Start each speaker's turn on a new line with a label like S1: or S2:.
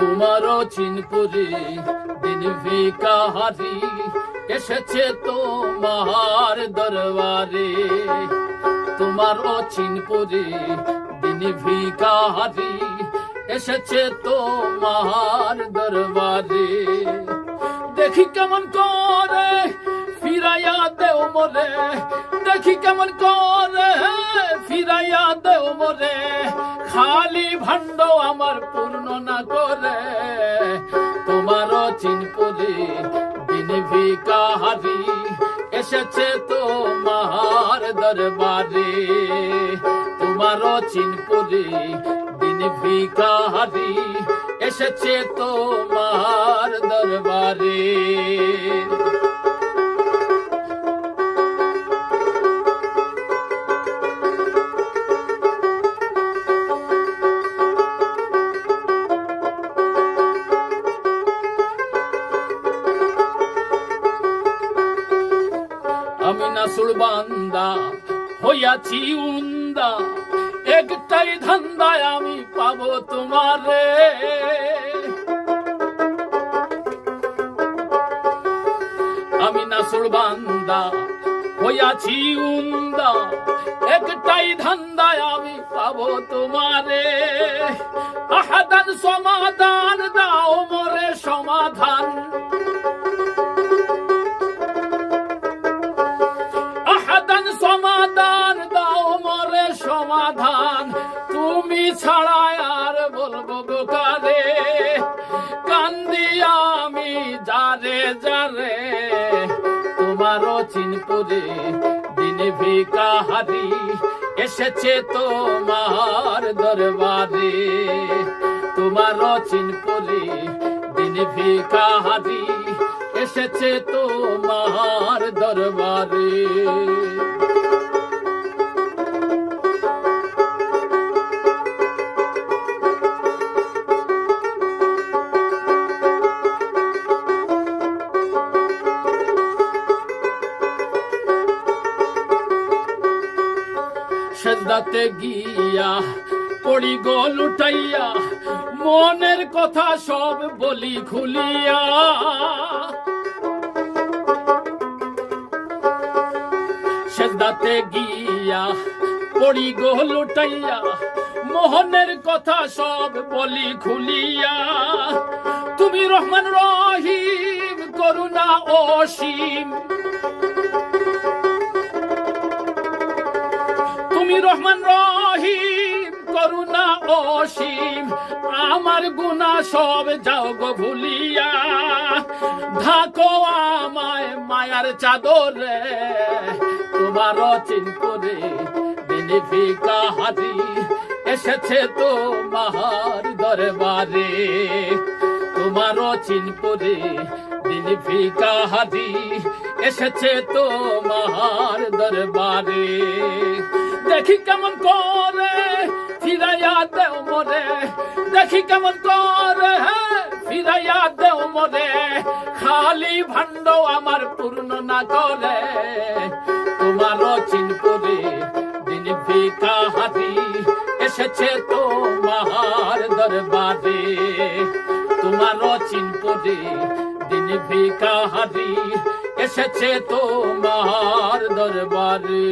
S1: তোমারও চিনপুরে দিন ভিখারি এসেছে তোমার দরবারে। তোমারও চিনপুরে দিন ভিখারি এসেছে তোমার দরবারে। দেখি কেমন করে ফিরাইয়া দেও মোরে, দেখি কেমন করে ফিরাইয়া দেও মোরে, খালি ভাণ্ড আমার পূর্ণ না করে। তোমারও চিনপুরে দিন ভিখারি এসেছে তোমার দরবারে। তোমারও চিনপুরে দিন ভিখারি এসেছে তোমার দরবারে। আমি নাসুর বান্দা হইয়াছি উন্দা, একটাই ধান্দায় আমি পাবো তোমারে। আমি নাসুর বান্দা হইয়াছি উন্দা, একটাই ধান্দায় আমি পাবো তোমারে। আহাদান সমাধান দাও মোরে সমাধান, আহাদান সমাধান দাও মোরে সমাধান। তুমি ছাড়া আর বলবো গো কারে, কান্দি আমি যারে যারে। তোমারও চিনপুরে দিন ভিখারি এসেছে তোমার দরবারে। তোমারও চিনপুরে দিন ভিখারি এসেছে তোমার দরবারে। সেজদাতে গিয়া পড়ি গো লুটাইয়া, মনের কথা সব বলি খুলিয়া। সেজদাতে গিয়া পড়ি গো লুটাইয়া, মোহনের কথা সব বলি খুলিয়া। তুমি রহমান রহিম করুণা অসীম, তুমি রহমান রহিম করুণা অসীম। আমার গুনাহ সব যাও গো ভুলিয়া, ঢাকো আমায় মায়ার চাদরে। তোমারও চিনপুরে দিন ভিখারি এসেছে তোমার দরবারে। তোমারও চিনপুরে দিন ভিখারি এসেছে তোমার দরবারে। দেখি কেমন করে ফিরাইয়া দেও মোরে, দেখি কেমন করে ফিরাইয়া দেও মোরে, খালি ভাণ্ড আমার পূর্ণ না করে। তোমারও চিনপুরে দিন ভিখারি এসেছে তোমার দরবারে। তোমারও চিনপুরে দিন ভিখারি এসেছে তোমার দরবারে।